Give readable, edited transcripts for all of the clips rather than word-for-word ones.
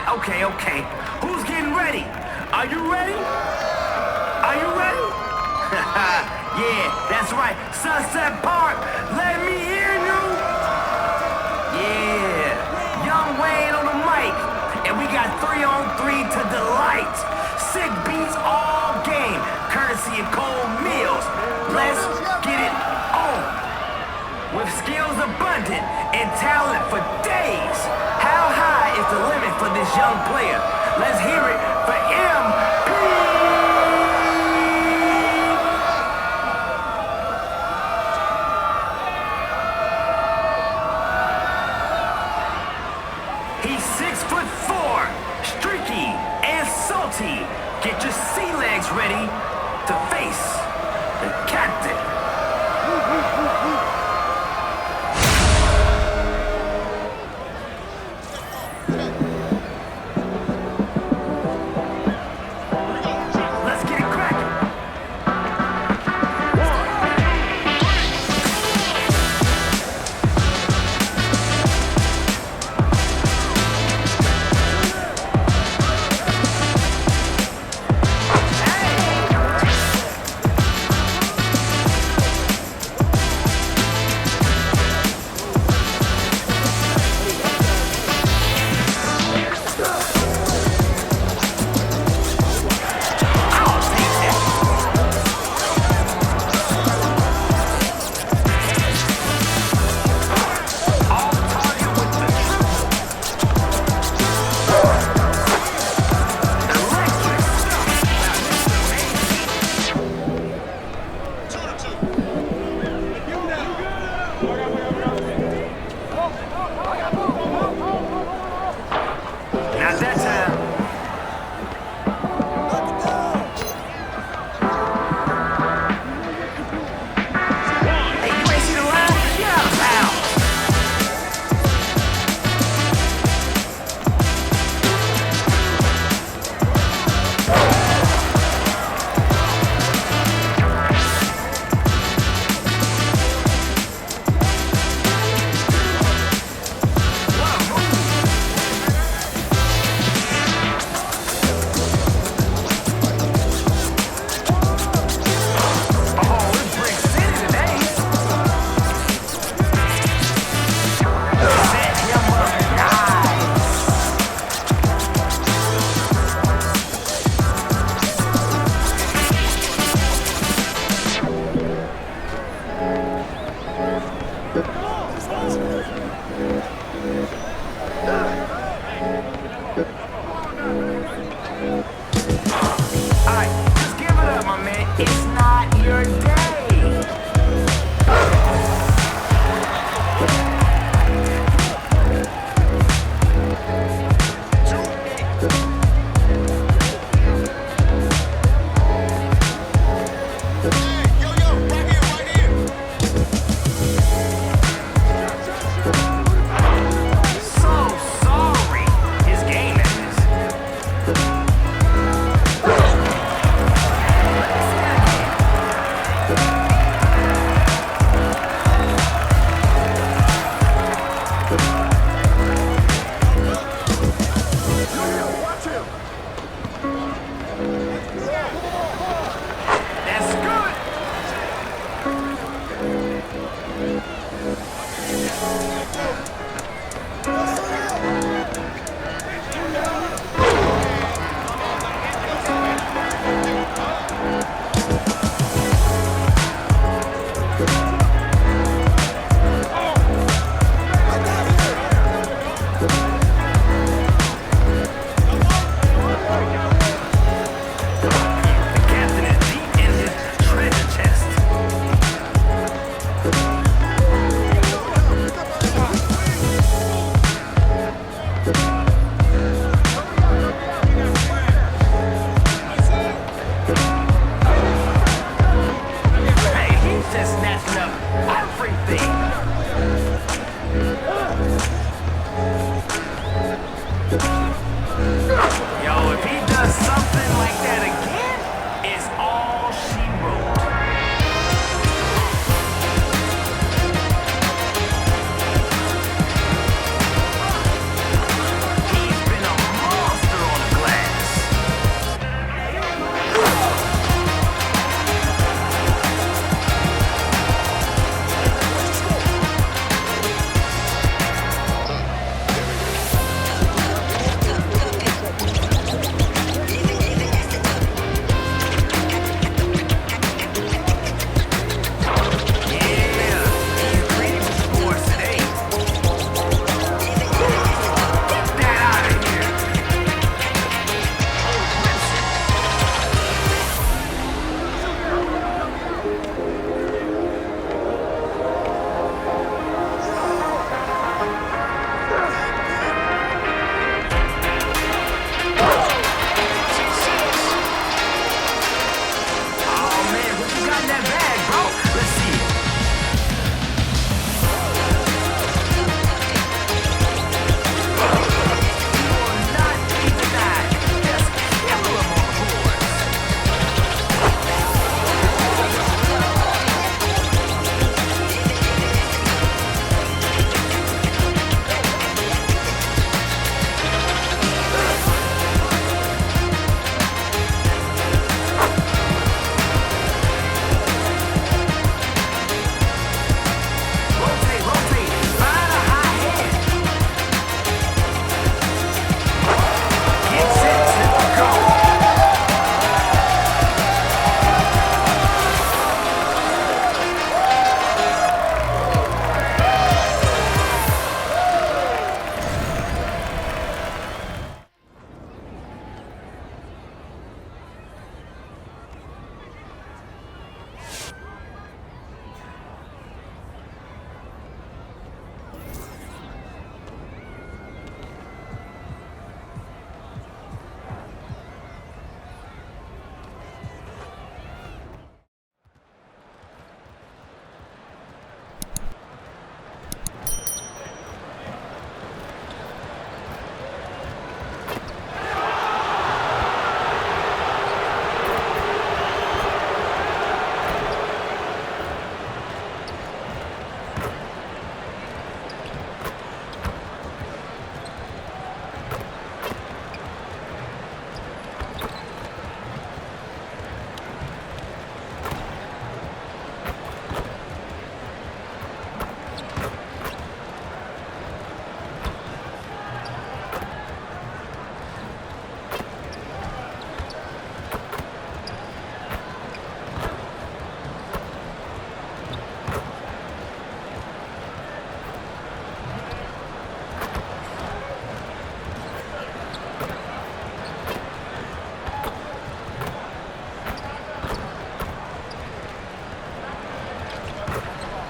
fine. Okay. Who's getting ready? Are you ready? Are you ready? Yeah, that's right. Sunset Park, let me hear you. Yeah, Young Wayne on the mic. And we got 3-on-3 to delight. Sick beats all game, courtesy of Cold Meals. Let's get it on. With skills abundant and talent for days. How high is the limit for this young player? Let's hear it for MP. He's 6'4", streaky and salty. Get your sea legs ready to face the captain. Let's get it cracking.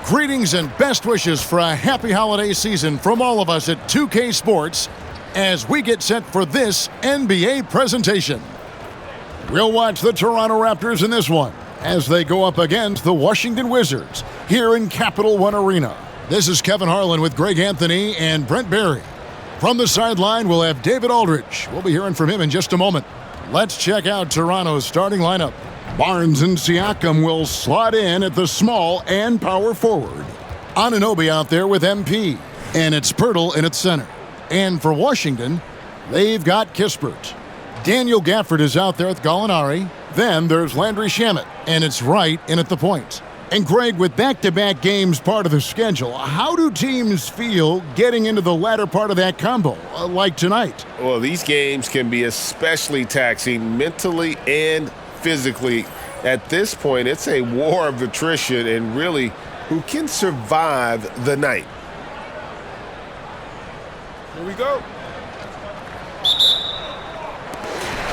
Greetings and best wishes for a happy holiday season from all of us at 2K Sports as we get set for this NBA presentation. We'll watch the Toronto Raptors in this one as they go up against the Washington Wizards here in Capital One Arena. This is Kevin Harlan with Greg Anthony and Brent Barry. From the sideline, we'll have David Aldridge. We'll be hearing from him in just a moment. Let's check out Toronto's starting lineup. Barnes and Siakam will slot in at the small and power forward. Anunoby out there with MP, and it's Pirtle in its center. And for Washington, they've got Kispert. Daniel Gafford is out there with Gallinari. Then there's Landry Shamet, and it's Wright in at the point. And Greg, with back-to-back games part of the schedule, how do teams feel getting into the latter part of that combo, like tonight? Well, these games can be especially taxing mentally and physically. At this point, it's a war of attrition and really who can survive the night. Here we go.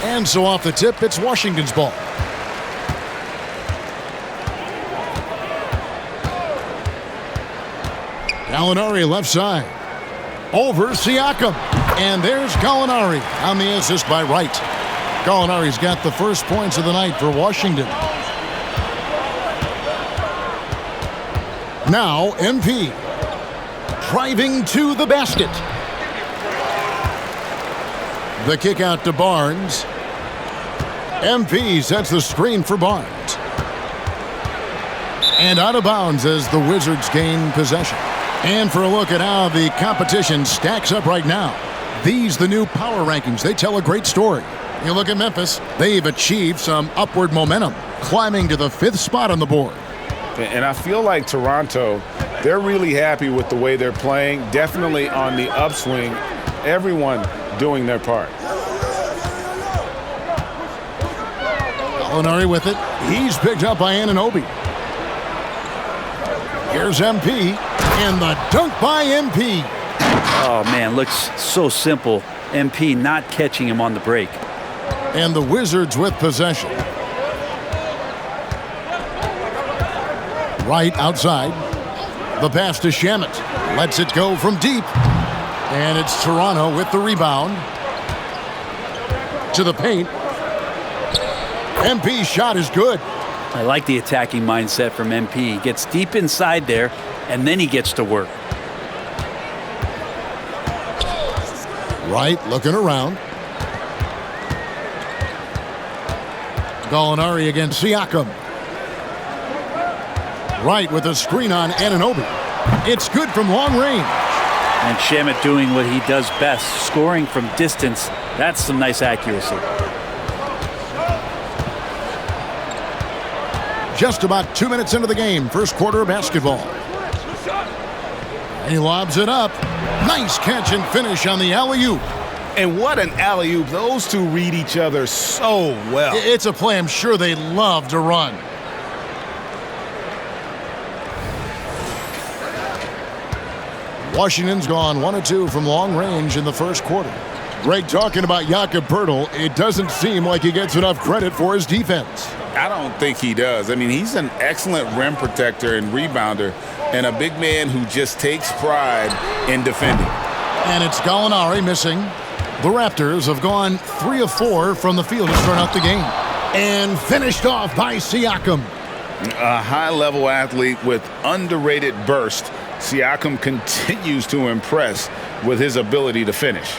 And so off the tip, it's Washington's ball. Gallinari left side. Over Siakam. And there's Gallinari on the assist by Wright. Gallinari's got the first points of the night for Washington. Now MP. Driving to the basket. The kick out to Barnes. MP sets the screen for Barnes. And out of bounds as the Wizards gain possession. And for a look at how the competition stacks up right now. These, the new power rankings, they tell a great story. You look at Memphis, they've achieved some upward momentum, climbing to the 5th spot on the board. And I feel like Toronto, they're really happy with the way they're playing, definitely on the upswing, everyone doing their part. Gallinari with it. He's picked up by Anunoby. Here's MP. And the dunk by MP. Oh, man, looks so simple. MP not catching him on the break. And the Wizards with possession. Right outside. The pass to Shamet. Lets it go from deep. And it's Toronto with the rebound. To the paint. MP's shot is good. I like the attacking mindset from MP. He gets deep inside there, and then he gets to work. Wright looking around. Gallinari against Siakam. Wright with a screen on Anunoby. It's good from long range. And Shamet doing what he does best, scoring from distance. That's some nice accuracy. Just about 2 minutes into the game, first quarter of basketball. He lobs it up. Nice catch and finish on the alley-oop. And what an alley-oop. Those two read each other so well. It's a play I'm sure they love to run. Washington's gone 1 of 2 from long range in the first quarter. Greg, talking about Jakob Poeltl, it doesn't seem like he gets enough credit for his defense. I don't think he does. I mean, he's an excellent rim protector and rebounder and a big man who just takes pride in defending. And it's Gallinari missing. The Raptors have gone 3 of 4 from the field to start out the game. And finished off by Siakam. A high-level athlete with underrated burst. Siakam continues to impress with his ability to finish.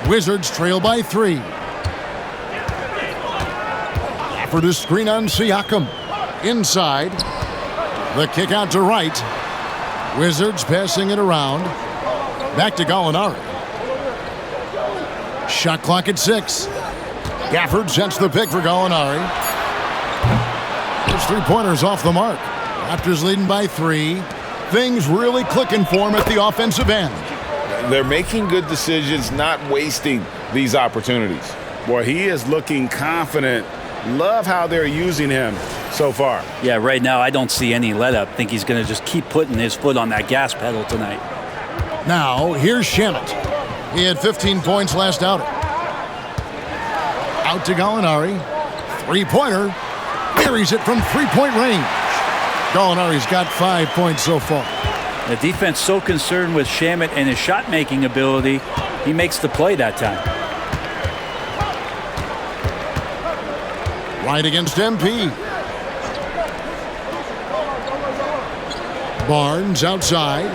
Wizards trail by 3. After the screen on Siakam. Inside. The kick out to Wright. Wizards passing it around. Back to Gallinari. Shot clock at 6. Gafford sets the pick for Gallinari. His 3-pointers off the mark. Raptors leading by 3. Things really clicking for him at the offensive end. They're making good decisions, not wasting these opportunities. Boy, he is looking confident. Love how they're using him so far. Yeah, right now I don't see any let-up. Think he's going to just keep putting his foot on that gas pedal tonight. Now, here's Shamet. He had 15 points last outing. Out to Gallinari. Three-pointer. Buries it from three-point range. Gallinari's got 5 points so far. The defense so concerned with Shamet and his shot-making ability, he makes the play that time. Right against MP. Barnes outside.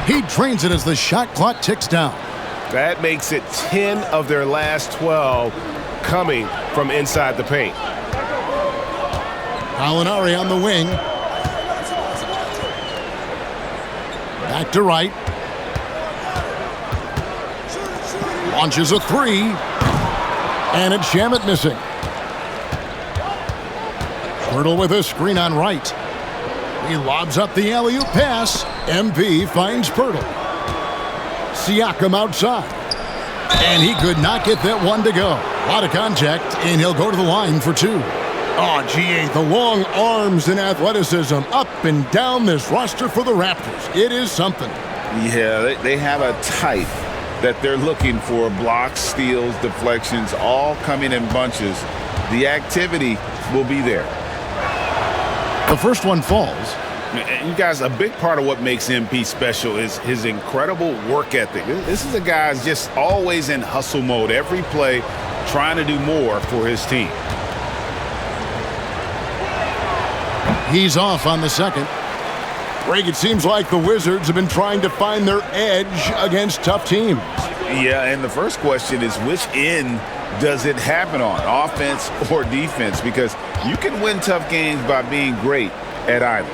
He drains it as the shot clock ticks down. That makes it 10 of their last 12 coming from inside the paint. Gallinari on the wing. Back to right. Launches a three. And it's Shamet missing. Pirtle with a screen on right. He lobs up the alley-oop pass. MP finds Pirtle. Siakam outside. And he could not get that one to go. A lot of contact, and he'll go to the line for two. Oh, GA, the long arms and athleticism up and down this roster for the Raptors. It is something. Yeah, they have a type that they're looking for. Blocks, steals, deflections, all coming in bunches. The activity will be there. The first one falls. And you guys, a big part of what makes MP special is his incredible work ethic. This is a guy who's just always in hustle mode. Every play trying to do more for his team. He's off on the second. Greg, it seems like the Wizards have been trying to find their edge against tough teams. Yeah, and the first question is, which end does it happen on, offense or defense? Because you can win tough games by being great at either.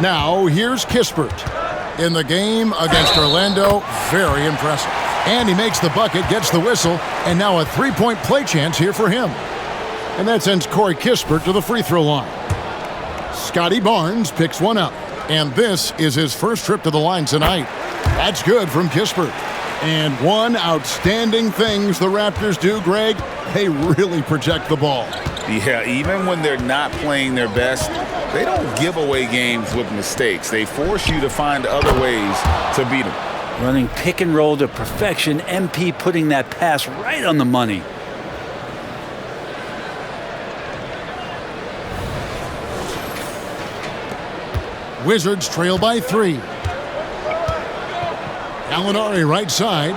Now, here's Kispert. In the game against Orlando, very impressive. And he makes the bucket, gets the whistle, and now a three-point play chance here for him. And that sends Corey Kispert to the free throw line. Scotty Barnes picks one up. And this is his first trip to the line tonight. That's good from Kispert. And one outstanding things the Raptors do, Greg, they really protect the ball. Yeah, even when they're not playing their best, they don't give away games with mistakes. They force you to find other ways to beat them. Running pick and roll to perfection, MP putting that pass right on the money. Wizards trail by 3. Gallinari right side.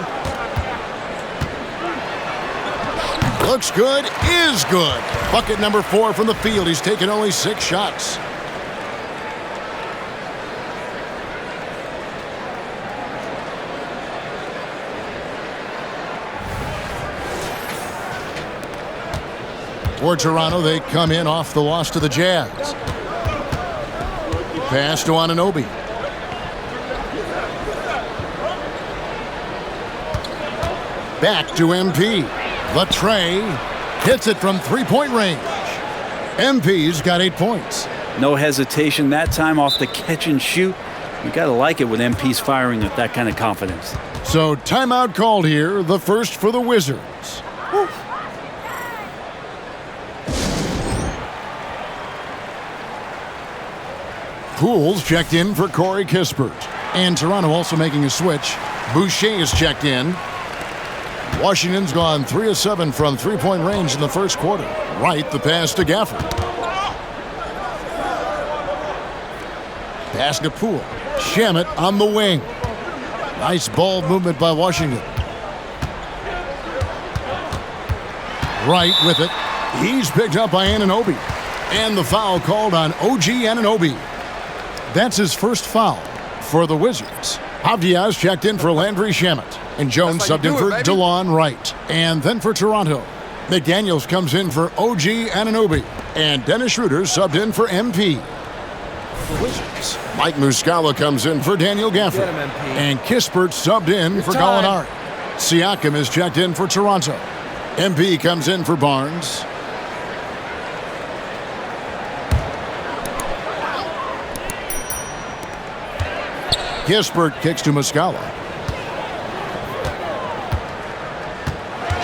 Looks good, is good. Bucket number 4 from the field. He's taken only 6 shots. For Toronto, they come in off the loss to the Jazz. Pass to Anunoby. Back to MP. The tray hits it from three-point range. MP's got 8 points. No hesitation that time off the catch and shoot. You got to like it when MP's firing with that kind of confidence. So timeout called here, the first for the Wizards. Woo. Poole's checked in for Corey Kispert. And Toronto also making a switch. Boucher is checked in. Washington's gone 3 of 7 from three-point range in the first quarter. Right, the pass to Gafford. Pass to Poole. Shamet on the wing. Nice ball movement by Washington. Right with it. He's picked up by Anunoby. And the foul called on OG Anunoby. That's his first foul for the Wizards. Avdiaz checked in for Landry Shamet. And Jones subbed in for DeLon Wright. And then for Toronto, McDaniels comes in for OG Anunoby. And Dennis Schroeder subbed in for MP. For the Wizards, Mike Muscala comes in for Daniel Gafford. And Kispert subbed in for Gallinari. Siakam is checked in for Toronto. MP comes in for Barnes. Kispert kicks to Muscala.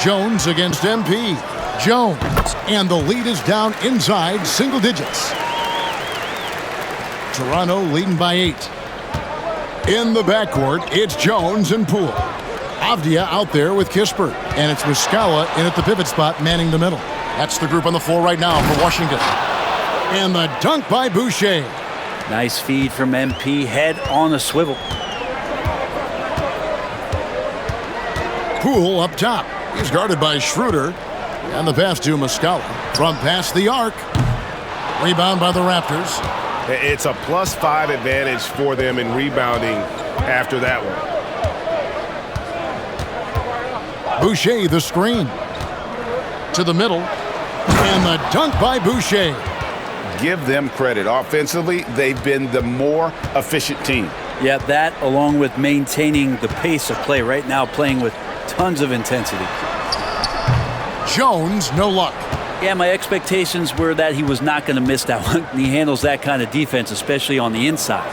Jones against MP. Jones. And the lead is down inside single digits. Toronto leading by 8. In the backcourt, it's Jones and Poole. Avdia out there with Kispert, and it's Muscala in at the pivot spot, manning the middle. That's the group on the floor right now for Washington. And the dunk by Boucher. Nice feed from MP, head on a swivel. Poole up top. He's guarded by Schroeder. And the pass to Muscala from past the arc. Rebound by the Raptors. It's a +5 advantage for them in rebounding after that one. Boucher the screen. To the middle. And the dunk by Boucher. Give them credit. Offensively, they've been the more efficient team. Yeah, that along with maintaining the pace of play right now, playing with tons of intensity. Jones, no luck. Yeah, my expectations were that he was not going to miss that one. He handles that kind of defense, especially on the inside.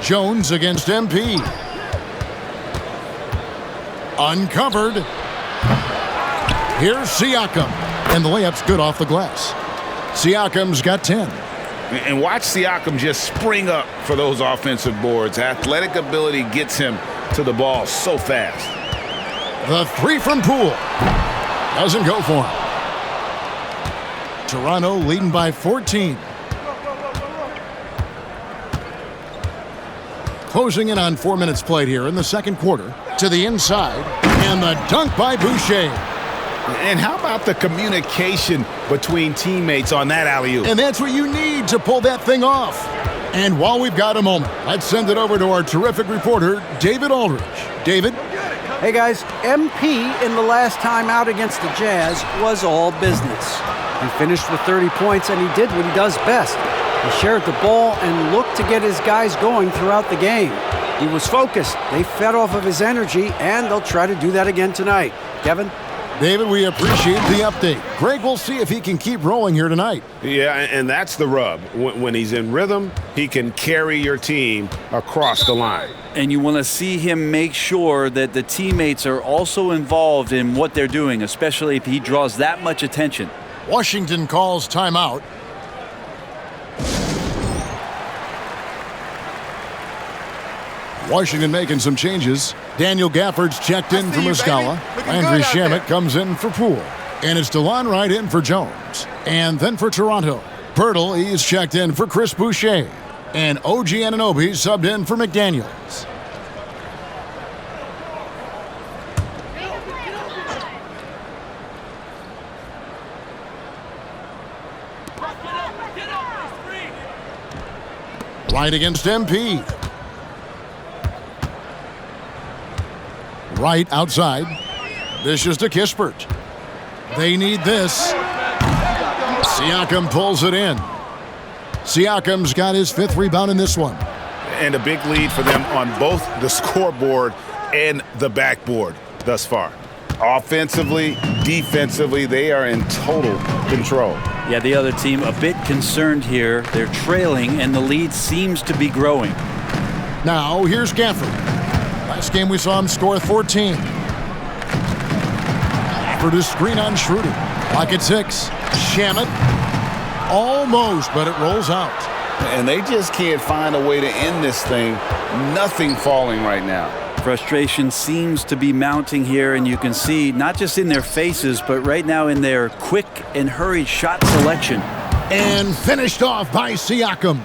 Jones against MP. Uncovered. Here's Siakam. And the layup's good off the glass. Siakam's got 10. And watch Siakam just spring up for those offensive boards. Athletic ability gets him to the ball so fast. The three from Poole. Doesn't go for him. Toronto leading by 14. Closing in on 4 minutes played here in the second quarter. To the inside. And the dunk by Boucher. And how about the communication between teammates on that alley-oop? And that's what you need to pull that thing off. And while we've got a moment, let's send it over to our terrific reporter, David Aldridge. David? Hey guys, MP in the last time out against the Jazz was all business. He finished with 30 points and he did what he does best. He shared the ball and looked to get his guys going throughout the game. He was focused. They fed off of his energy and they'll try to do that again tonight. Kevin? David, we appreciate the update. Greg will see if he can keep rolling here tonight. Yeah, and that's the rub. When he's in rhythm, he can carry your team across the line. And you want to see him make sure that the teammates are also involved in what they're doing, especially if he draws that much attention. Washington calls timeout. Washington making some changes. Daniel Gafford's checked in for Muscala. Landry Shamet comes in for Poole. And it's DeLon Wright in for Jones. And then for Toronto, Pirtle, he's checked in for Chris Boucher. And OG Anunoby subbed in for McDaniels. Wright against MP. Wright outside. Dishes to Kispert. They need this. Siakam pulls it in. Siakam's got his 5th rebound in this one. And a big lead for them on both the scoreboard and the backboard thus far. Offensively, defensively, they are in total control. Yeah, the other team a bit concerned here. They're trailing, and the lead seems to be growing. Now, here's Gafford. Last game we saw him score 14. For the screen on Schroeder. Clock at 6. Shamet. Almost, but it rolls out. And they just can't find a way to end this thing. Nothing falling right now. Frustration seems to be mounting here, and you can see not just in their faces, but right now in their quick and hurried shot selection. And finished off by Siakam.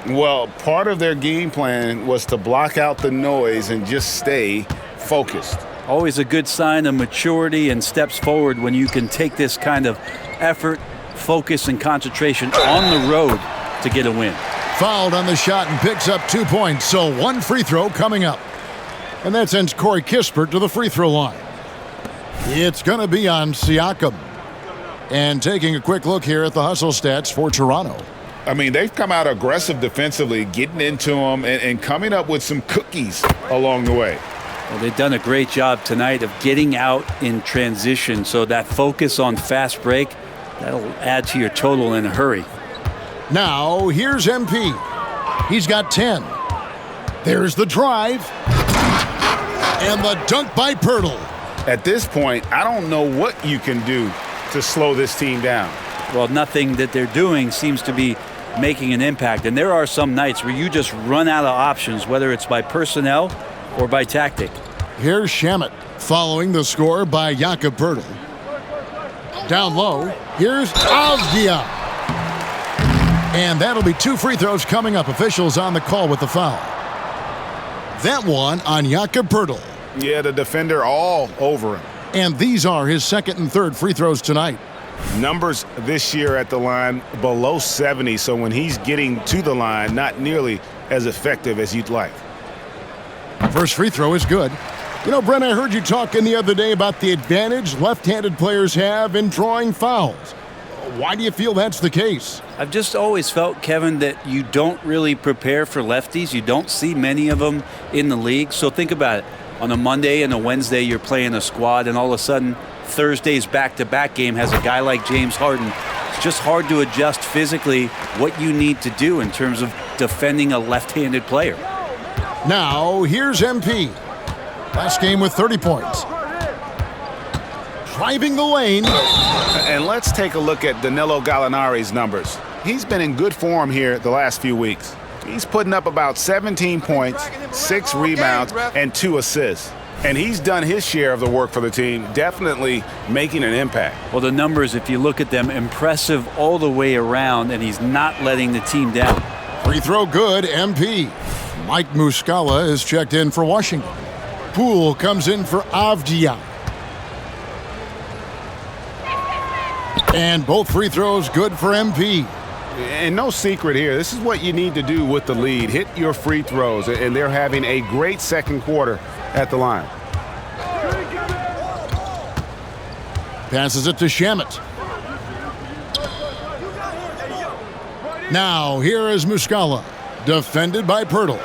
Well, part of their game plan was to block out the noise and just stay focused. Always a good sign of maturity and steps forward when you can take this kind of effort, focus, and concentration on the road to get a win. Fouled on the shot and picks up 2 points, so 1 free throw coming up. And that sends Corey Kispert to the free throw line. It's going to be on Siakam. And taking a quick look here at the hustle stats for Toronto. I mean, they've come out aggressive defensively, getting into them and coming up with some cookies along the way. Well, they've done a great job tonight of getting out in transition, so that focus on fast break, that'll add to your total in a hurry. Now, here's MP. He's got 10. There's the drive. And the dunk by Pirtle. At this point, I don't know what you can do to slow this team down. Well, nothing that they're doing seems to be making an impact. And there are some nights where you just run out of options, whether it's by personnel or by tactic. Here's Shamet following the score by Jakob Poeltl. Down low, here's Avdia. And that'll be 2 free throws coming up. Officials on the call with the foul. That one on Jakob Poeltl. Yeah, the defender all over him. And these are his second and third free throws tonight. Numbers this year at the line below 70, so when he's getting to the line, not nearly as effective as you'd like. First free throw is good. You know, Brent, I heard you talking the other day about the advantage left-handed players have in drawing fouls. Why do you feel that's the case? I've just always felt, Kevin, that you don't really prepare for lefties. You don't see many of them in the league. So think about it. On a Monday and a Wednesday, you're playing a squad, and all of a sudden, Thursday's back-to-back game has a guy like James Harden. It's just hard to adjust physically what you need to do in terms of defending a left-handed player. Now, here's MP. Last game with 30 points. Driving the lane. And let's take a look at Danilo Gallinari's numbers. He's been in good form here the last few weeks. He's putting up about 17 points, 6 rebounds, and 2 assists. And he's done his share of the work for the team, definitely making an impact. Well, the numbers, if you look at them, impressive all the way around, and he's not letting the team down. Free throw good, MP. Mike Muscala is checked in for Washington. Poole comes in for Avdia. And both free throws good for MP. And no secret here, this is what you need to do with the lead. Hit your free throws, and they're having a great second quarter at the line. Passes it to Shamet. Now, here is Muscala, defended by Poeltl.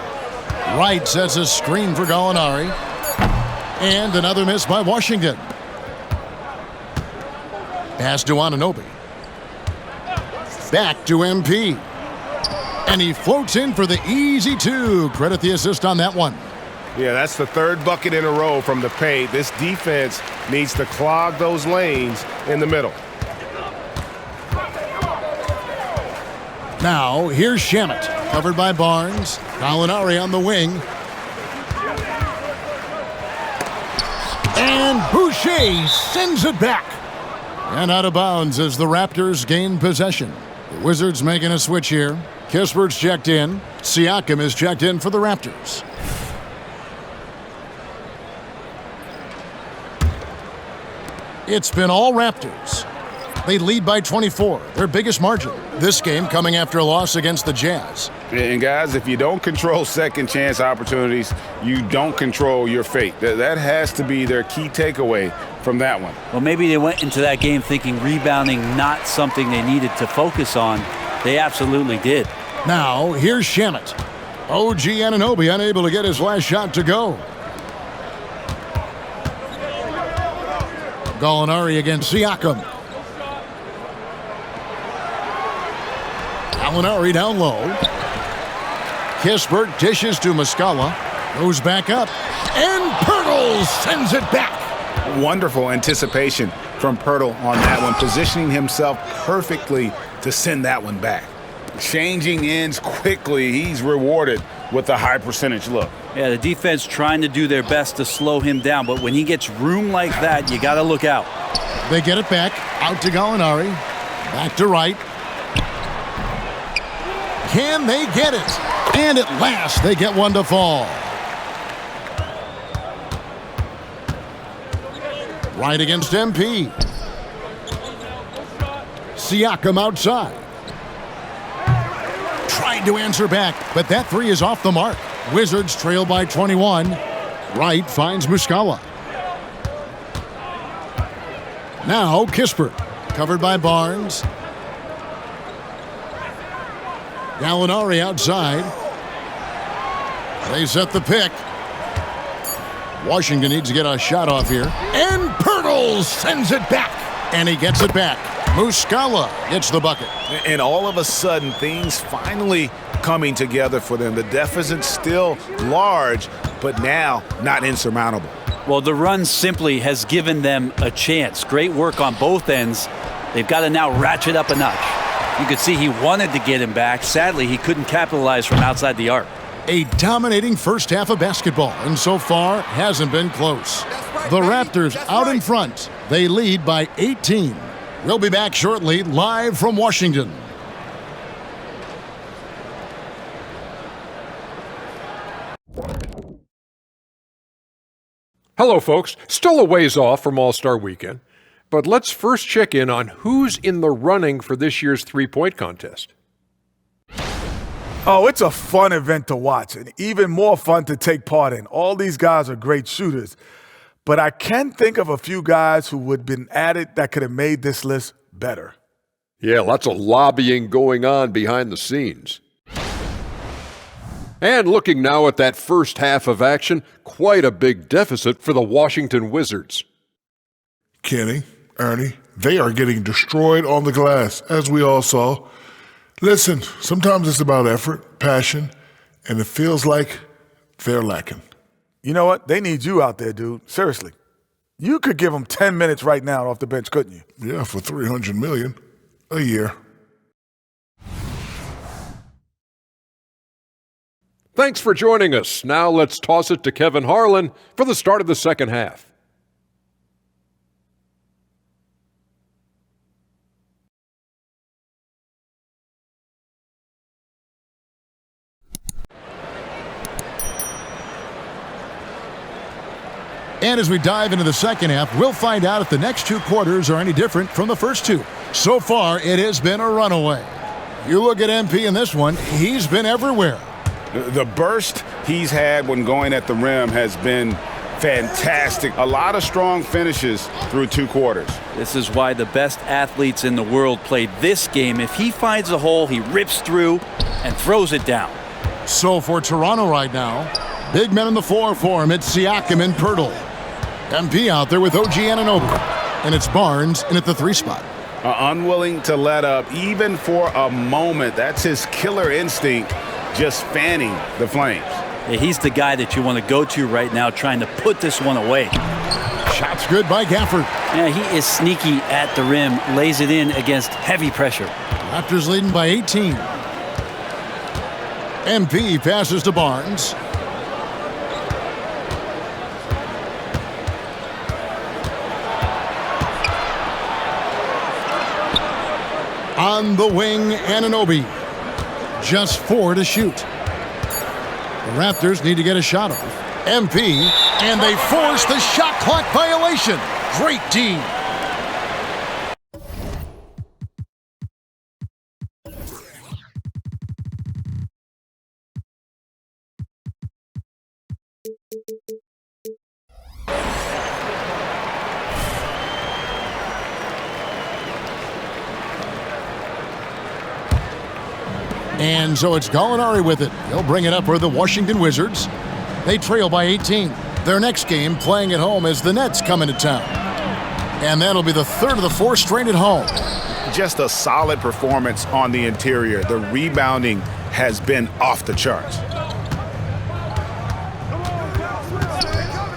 Wright sets a screen for Gallinari. And another miss by Washington. Pass to Anunoby. Back to MP. And he floats in for the easy 2. Credit the assist on that one. Yeah, that's the third bucket in a row from the paint. This defense needs to clog those lanes in the middle. Now, here's Shamet, covered by Barnes. Gallinari on the wing. And Boucher sends it back. And out of bounds as the Raptors gain possession. The Wizards making a switch here. Kispert's checked in. Siakam is checked in for the Raptors. It's been all Raptors. They lead by 24, their biggest margin. This game coming after a loss against the Jazz. And guys, if you don't control second chance opportunities, you don't control your fate. That has to be their key takeaway from that one. Well, maybe they went into that game thinking rebounding not something they needed to focus on. They absolutely did. Now, here's Shamet. OG Anunoby unable to get his last shot to go. Gallinari against Siakam. Gallinari down low. Kispert dishes to Muscala. Goes back up. And Poeltl sends it back. Wonderful anticipation from Poeltl on that one, positioning himself perfectly to send that one back. Changing ends quickly. He's rewarded with a high percentage look. Yeah, the defense trying to do their best to slow him down, but when he gets room like that, you got to look out. They get it back. Out to Gallinari. Back to Wright. Can they get it? And at last, they get one to fall. Wright against MP. Siakam outside. Tried to answer back, but that 3 is off the mark. Wizards trail by 21. Wright finds Muscala. Now Kispert, covered by Barnes. Gallinari outside. They set the pick. Washington needs to get a shot off here. And Poeltl sends it back. And he gets it back. Muscala gets the bucket. And all of a sudden, things finally coming together for them. The deficit's still large, but now not insurmountable. Well, the run simply has given them a chance. Great work on both ends. They've got to now ratchet up a notch. You could see he wanted to get him back. Sadly, he couldn't capitalize from outside the arc. A dominating first half of basketball, and so far hasn't been close. The Raptors out in front. They lead by 18. We'll be back shortly, live from Washington. Hello, folks. Still a ways off from All-Star Weekend, but let's first check in on who's in the running for this year's three-point contest. Oh, it's a fun event to watch and even more fun to take part in. All these guys are great shooters, but I can think of a few guys who would have been added that could have made this list better. Yeah, lots of lobbying going on behind the scenes. And looking now at that first half of action, quite a big deficit for the Washington Wizards. Kenny, Ernie, they are getting destroyed on the glass, as we all saw. Listen, sometimes it's about effort, passion, and it feels like they're lacking. You know what? They need you out there, dude. Seriously. You could give them 10 minutes right now off the bench, couldn't you? Yeah, for $300 million a year. Thanks for joining us. Now let's toss it to Kevin Harlan for the start of the second half. And as we dive into the second half, we'll find out if the next two quarters are any different from the first two. So far, it has been a runaway. You look at MP in this one, he's been everywhere. The burst he's had when going at the rim has been fantastic. A lot of strong finishes through two quarters. This is why the best athletes in the world play this game. If he finds a hole, he rips through and throws it down. So for Toronto right now, big men in the 4 for him. It's Siakam and Pirtle. MP out there with OG Anunoby. And it's Barnes in at the 3 spot. Unwilling to let up even for a moment. That's his killer instinct, just fanning the flames. Yeah, he's the guy that you want to go to right now, trying to put this one away. Shot's good by Gafford. Yeah, he is sneaky at the rim, lays it in against heavy pressure. Raptors leading by 18. MP passes to Barnes. On the wing, Anunoby. Just 4 to shoot. The Raptors need to get a shot off. MP, and they force the shot clock violation. Great D. And so it's Gallinari with it. He'll bring it up for the Washington Wizards. They trail by 18. Their next game playing at home as the Nets come into town. And that'll be the third of the 4 straight at home. Just a solid performance on the interior. The rebounding has been off the charts.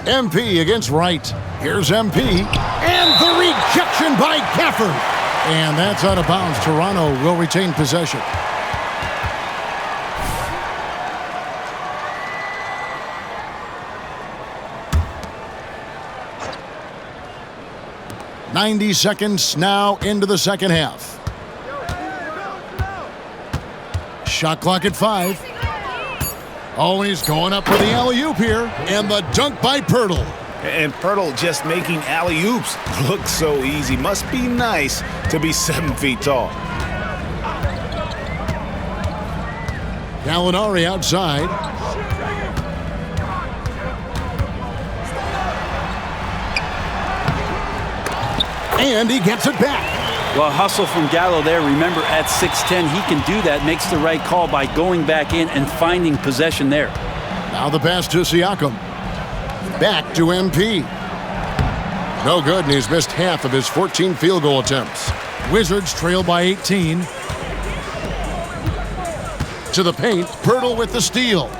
MP against Wright. Here's MP. And the rejection by Gafford. And that's out of bounds. Toronto will retain possession. .90 seconds now into the second half. Shot clock at 5. Always going up for the alley-oop here. And the dunk by Pirtle. And Pirtle just making alley-oops look so easy. Must be nice to be 7 feet tall. Gallinari outside. And he gets it back. Well, hustle from Gallo there. Remember, at 6'10", he can do that. Makes the right call by going back in and finding possession there. Now the pass to Siakam. Back to MP. No good, and he's missed half of his 14 field goal attempts. Wizards trail by 18. To the paint, Pirtle with the steal.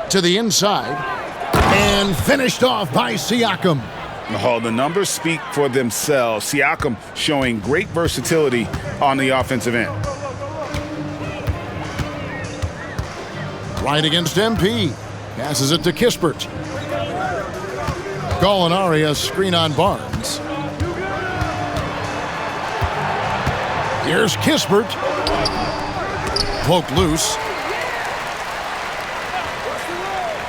To the inside. And finished off by Siakam. Oh, the numbers speak for themselves. Siakam showing great versatility on the offensive end. Right against MP. Passes it to Kispert. Gallinari, a screen on Barnes. Here's Kispert. Poked loose.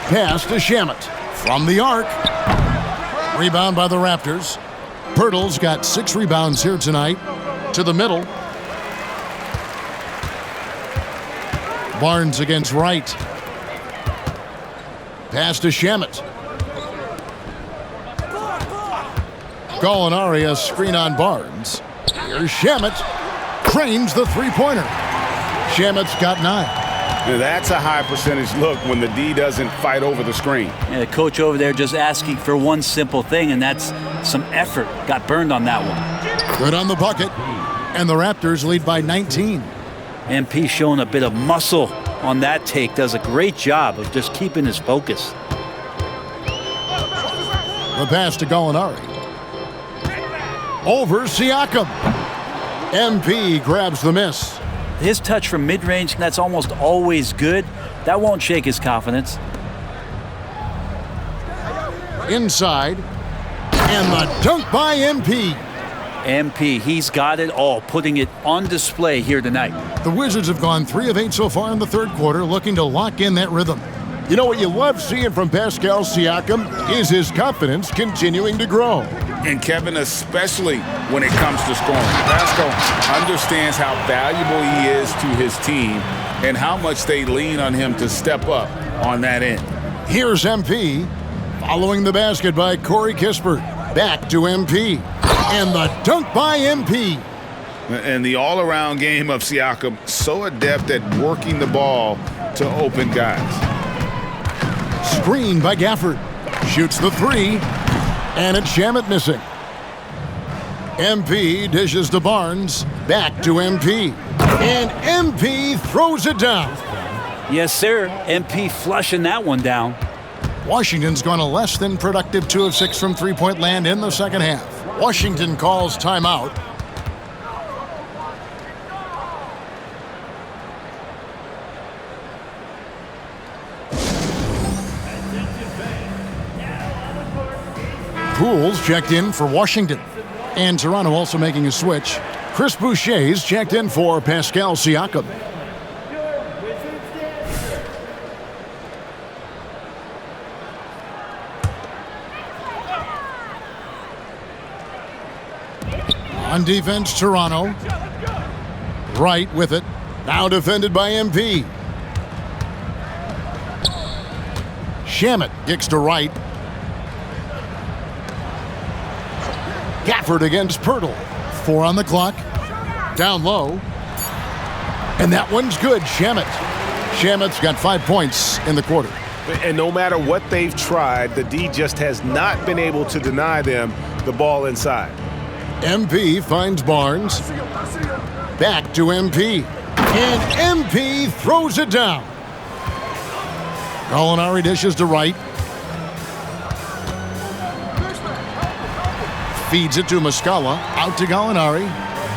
Pass to Shamet. From the arc. Rebound by the Raptors. Pirtle's got 6 rebounds here tonight. To the middle. Barnes against Wright. Pass to Shamet. Gallinari, a screen on Barnes. Here's Shamet. Cranes the three-pointer. Shamet's got 9. That's a high percentage look when the D doesn't fight over the screen. Yeah, the coach over there just asking for one simple thing, and that's some effort. Got burned on that one. Good on the bucket. And the Raptors lead by 19. MP showing a bit of muscle on that take. Does a great job of just keeping his focus. The pass to Gallinari. Over Siakam. MP grabs the miss. His touch from mid-range, that's almost always good. That won't shake his confidence. Inside. And the dunk by MP. MP, he's got it all, putting it on display here tonight. The Wizards have gone 3 of 8 so far in the third quarter, looking to lock in that rhythm. You know what you love seeing from Pascal Siakam is his confidence continuing to grow. And Kevin, especially when it comes to scoring. Pascal understands how valuable he is to his team and how much they lean on him to step up on that end. Here's MP, following the basket by Corey Kispert. Back to MP. And the dunk by MP. And the all-around game of Siakam, so adept at working the ball to open guys. Screen by Gafford. Shoots the 3. And it's Shamet missing. MP dishes to Barnes. Back to MP. And MP throws it down. Yes, sir. MP flushing that one down. Washington's gone a less than productive 2 of 6 from three-point land in the second half. Washington calls timeout. Poole's checked in for Washington. And Toronto also making a switch. Chris Boucher's checked in for Pascal Siakam. On defense, Toronto. Wright with it. Now defended by MP. Shamet kicks to Wright. Gafford against Pirtle. 4 on the clock. Down low. And that one's good. Shamet's got 5 points in the quarter. And no matter what they've tried, the D just has not been able to deny them the ball inside. MP finds Barnes. Back to MP. And MP throws it down. Gallinari dishes to Wright. Feeds it to Muscala. Out to Gallinari.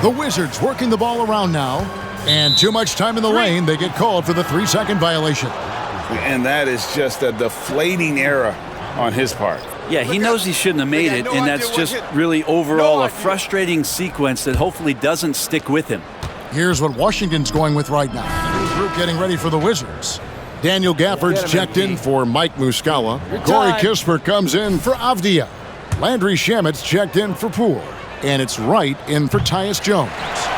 The Wizards working the ball around now. And too much time in the lane. They get called for the 3-second violation. And that is just a deflating error on his part. Yeah, he knows he shouldn't have made it, and that's just really overall a frustrating sequence that hopefully doesn't stick with him. Here's what Washington's going with right now. The new group getting ready for the Wizards. Daniel Gafford's checked in for Mike Muscala. Corey Kispert comes in for Avdia. Landry Shamet's checked in for Poole. And it's Wright in for Tyus Jones.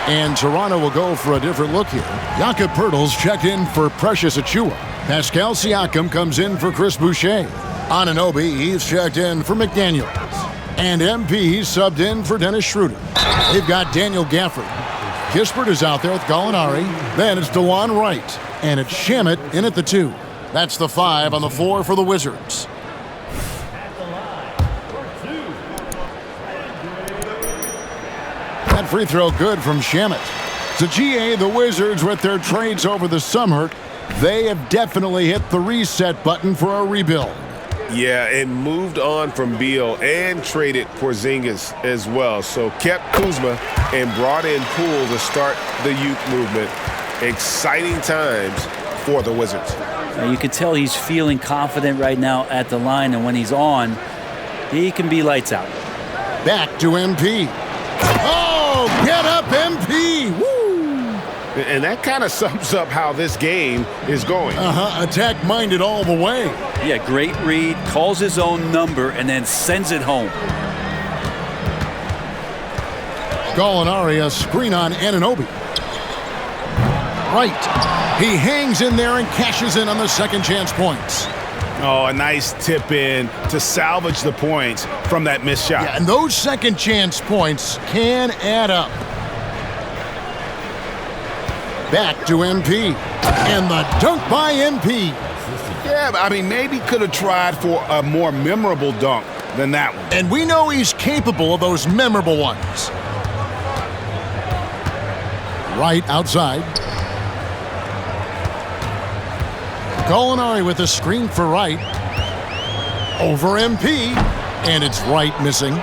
And Toronto will go for a different look here. Jakob Poeltl's checked in for Precious Achiuwa. Pascal Siakam comes in for Chris Boucher. Anunoby, he's checked in for McDaniels. And MP subbed in for Dennis Schroeder. They've got Daniel Gafford. Kispert is out there with Gallinari. Then it's DeJuan Wright. And it's Shamet in at the 2. That's the 5 on the 4 for the Wizards. That free throw good from Shamet. So GA, the Wizards with their trades over the summer, they have definitely hit the reset button for a rebuild. Yeah, and moved on from Beal and traded Porzingis as well. So kept Kuzma and brought in Poole to start the youth movement. Exciting times for the Wizards. You can tell he's feeling confident right now at the line, and when he's on, he can be lights out. Back to MP. Oh, get up, MP! Woo! And that kind of sums up how this game is going. Attack-minded all the way. Yeah, great read, calls his own number, and then sends it home. Gallinari, a screen on Anunoby. Right. He hangs in there and cashes in on the second chance points. Oh, a nice tip in to salvage the points from that missed shot. Yeah, and those second chance points can add up. Back to MP. And the dunk by MP. Yeah, I mean, maybe could have tried for a more memorable dunk than that one. And we know he's capable of those memorable ones. Right outside. Gallinari with a screen for Wright. Over MP. And it's Wright missing.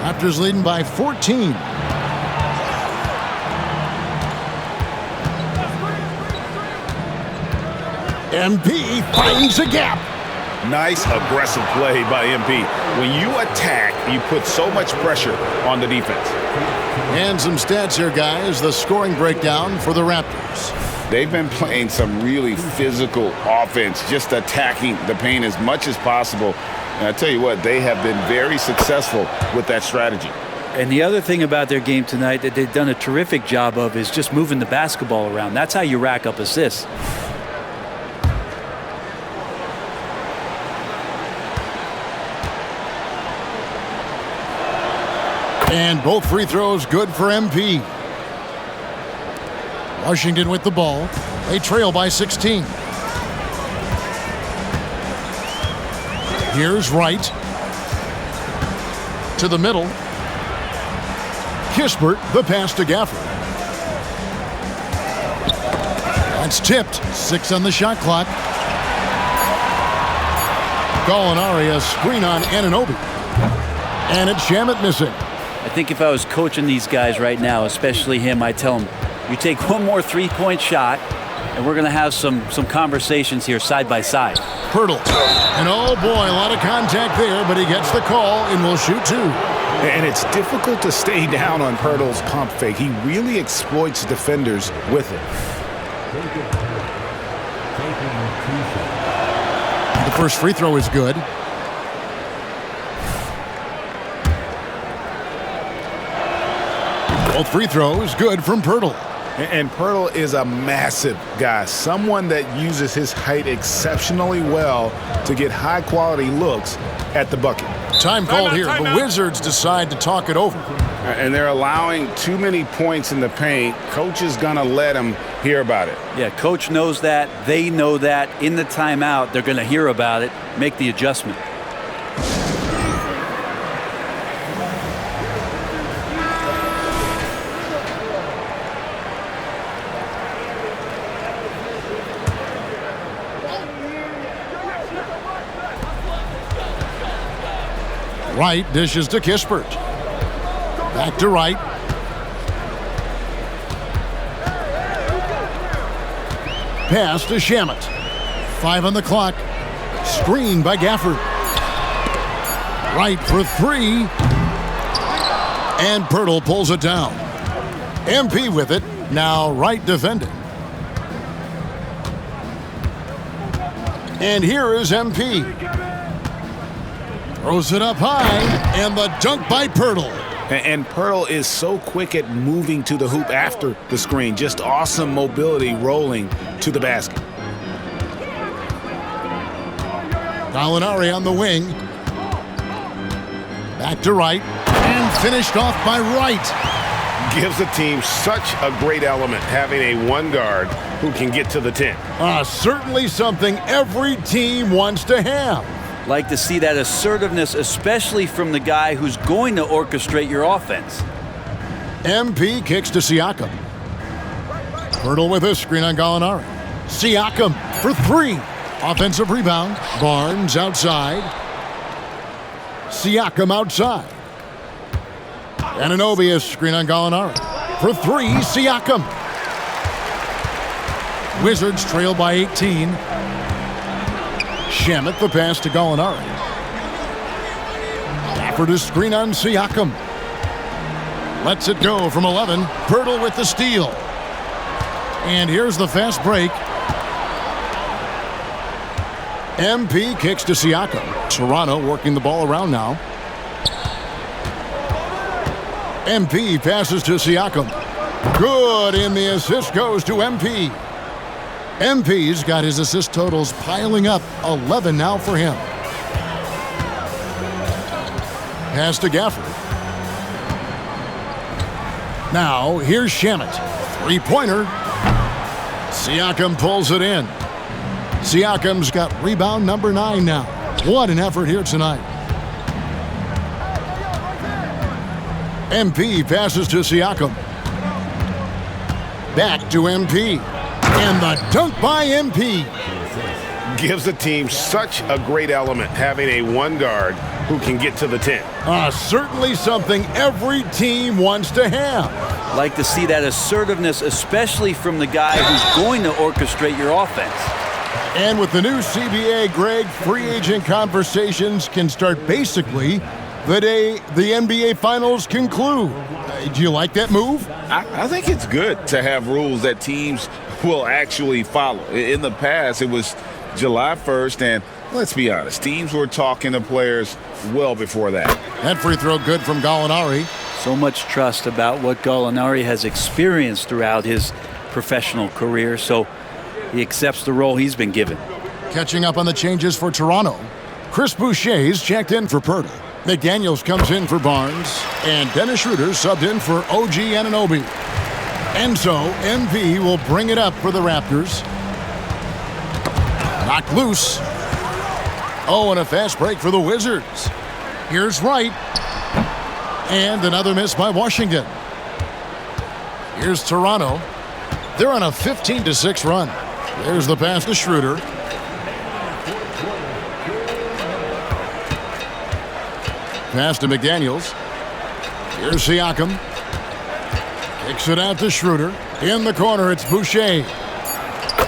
Raptors leading by 14. MP finds a gap. Nice aggressive play by MP. When you attack, you put so much pressure on the defense. And some stats here, guys. The scoring breakdown for the Raptors. They've been playing some really physical offense, just attacking the paint as much as possible. And I tell you what, they have been very successful with that strategy. And the other thing about their game tonight that they've done a terrific job of is just moving the basketball around. That's how you rack up assists. And both free throws good for MP. Washington with the ball. They trail by 16. Here's Wright. To the middle. Kispert, the pass to Gafford. That's tipped. 6 on the shot clock. Gallinari, a screen on Anunoby. And it's Shamet missing. I think if I was coaching these guys right now, especially him, I'd tell him, you take one more three-point shot, and we're going to have some conversations here side by side. Pirtle. And oh boy, a lot of contact there, but he gets the call and will shoot 2. And it's difficult to stay down on Pirtle's pump fake. He really exploits defenders with it. The first free throw is good. Both free throws good from Pirtle. And Pirtle is a massive guy, someone that uses his height exceptionally well to get high-quality looks at the bucket. Time called here. The Wizards decide to talk it over. And they're allowing too many points in the paint. Coach is going to let them hear about it. Yeah, coach knows that. They know that. In the timeout, they're going to hear about it, make the adjustment. Wright dishes to Kispert. Back to Wright. Pass to Shamet. 5 on the clock. Screen by Gafford. Wright for 3. And Pirtle pulls it down. MP with it. Now Wright defending. And here is MP. Throws it up high, and the dunk by Pirtle. And Pirtle is so quick at moving to the hoop after the screen. Just awesome mobility rolling to the basket. Gallinari on the wing. Back to Wright, and finished off by Wright. Gives the team such a great element, having a one guard who can get to the 10. Certainly something every team wants to have. Like to see that assertiveness, especially from the guy who's going to orchestrate your offense. MP kicks to Siakam. Pirtle with a screen on Gallinari. Siakam for 3. Offensive rebound. Barnes outside. Siakam outside. Anunoby is screen on Gallinari. For three, Siakam. Wizards trail by 18. Shamet the pass to Gallinari. Gafford is screen on Siakam. Lets it go from 11. Pirtle with the steal. And here's the fast break. MP kicks to Siakam. Toronto working the ball around now. MP passes to Siakam. Good, and the assist goes to MP. MP's got his assist totals piling up. 11 now for him. Pass to Gafford. Now, here's Shamet. Three-pointer. Siakam pulls it in. Siakam's got rebound number 9 now. What an effort here tonight. MP passes to Siakam. Back to MP. And the dunk by MP. Gives the team such a great element having a one guard who can get to the 10. Certainly something every team wants to have. Like to see that assertiveness, especially from the guy who's going to orchestrate your offense. And with the new CBA, Greg, free agent conversations can start basically the day the NBA Finals conclude. Do you like that move? I think it's good to have rules that teams will actually follow. In the past, it was July 1st, and let's be honest, teams were talking to players well before that. That free throw good from Gallinari. So much trust about what Gallinari has experienced throughout his professional career, so he accepts the role he's been given. Catching up on the changes for Toronto. Chris Boucher's checked in for Pirtle. McDaniels comes in for Barnes, and Dennis Schroeder subbed in for OG Anunoby. And so MP will bring it up for the Raptors. Knocked loose. Oh, and a fast break for the Wizards. Here's Wright. And another miss by Washington. Here's Toronto. They're on a 15-6 run. There's the pass to Schroeder. Pass to McDaniels. Here's Siakam. Kicks it out to Schroeder. In the corner, it's Boucher.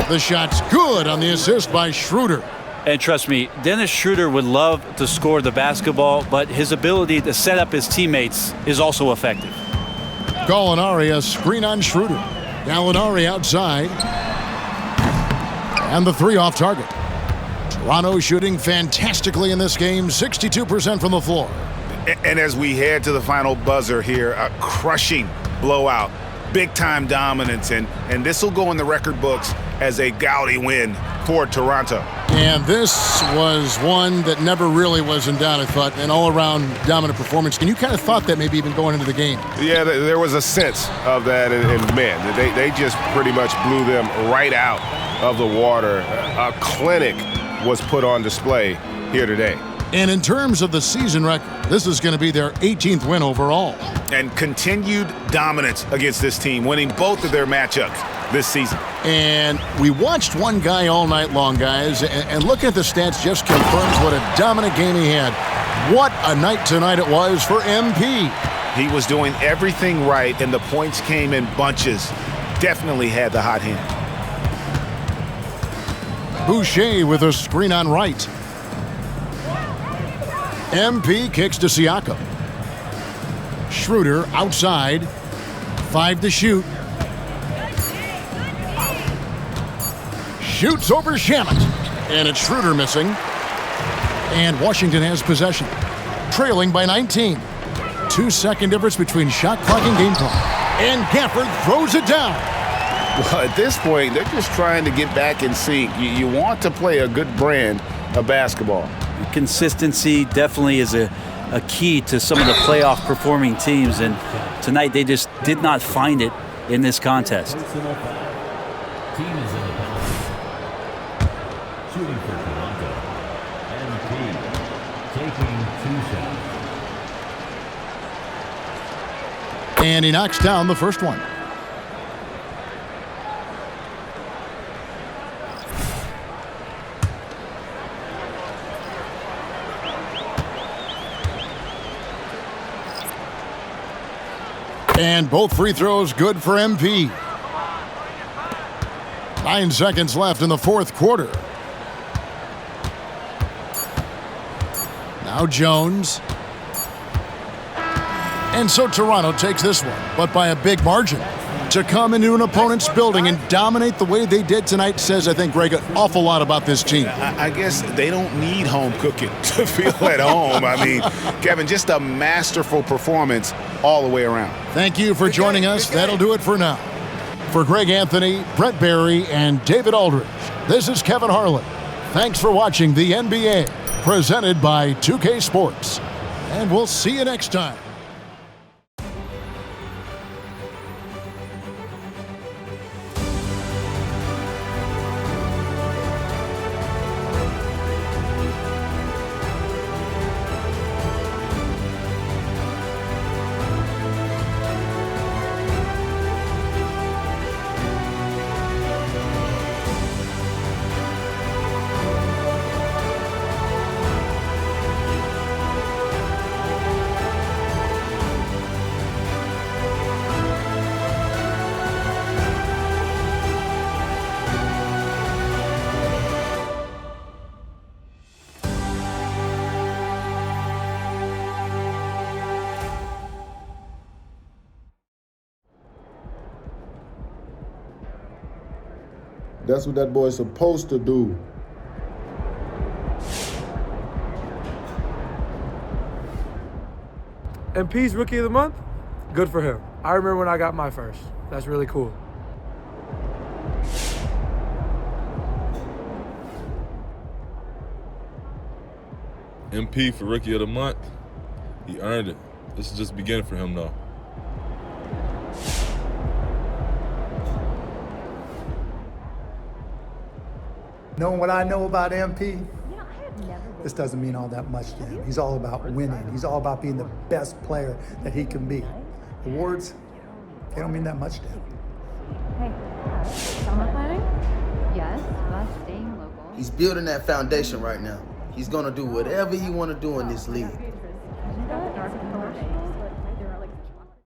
The shot's good on the assist by Schroeder. And trust me, Dennis Schroeder would love to score the basketball, but his ability to set up his teammates is also effective. Gallinari, a screen on Schroeder. Gallinari outside. And the three off target. Toronto shooting fantastically in this game, 62% from the floor. And as we head to the final buzzer here, a crushing blowout, big-time dominance, and this will go in the record books as a gaudy win for Toronto. And this was one that never really was in doubt, I thought, an all-around dominant performance. And you kind of thought that maybe even going into the game. Yeah, there was a sense of that, and man, they just pretty much blew them right out of the water. A clinic was put on display here today. And in terms of the season record, this is going to be their 18th win overall. And continued dominance against this team, winning both of their matchups this season. And we watched one guy all night long, guys, and looking at the stats just confirms what a dominant game he had. What a night tonight it was for MP. He was doing everything right, and the points came in bunches. Definitely had the hot hand. Boucher with a screen on Wright. MP kicks to Siakam. Schroeder outside. 5 to shoot. Shoots over Shamet. And it's Schroeder missing. And Washington has possession. Trailing by 19. 2-second difference between shot clock and game clock. And Gafford throws it down. Well, at this point, they're just trying to get back in sync. You want to play a good brand of basketball. Consistency definitely is a key to some of the playoff performing teams, and tonight they just did not find it in this contest. Team is in the penalty. Shooting for Toronto. MP taking 2 shots. And he knocks down the first one. And both free throws good for MP. 9 seconds left in the fourth quarter. Now Jones. And so Toronto takes this one, but by a big margin. To come into an opponent's building and dominate the way they did tonight says, I think, Greg, an awful lot about this team. I guess they don't need home cooking to feel at home. I mean, Kevin, just a masterful performance all the way around. Thank you for joining us. That'll do it for now. For Greg Anthony, Brett Barry, and David Aldridge, this is Kevin Harlan. Thanks for watching the NBA, presented by 2K Sports. And we'll see you next time. That's what that boy's supposed to do. MP's Rookie of the Month? Good for him. I remember when I got my first. That's really cool. MP for Rookie of the Month? He earned it. This is just beginning for him, though. Knowing what I know about MP, this doesn't mean all that much to him. He's all about winning. He's all about being the best player that he can be. Awards, they don't mean that much to him. Hey, summer planning? Yes, but staying local. He's building that foundation right now. He's gonna do whatever he wanna do in this league.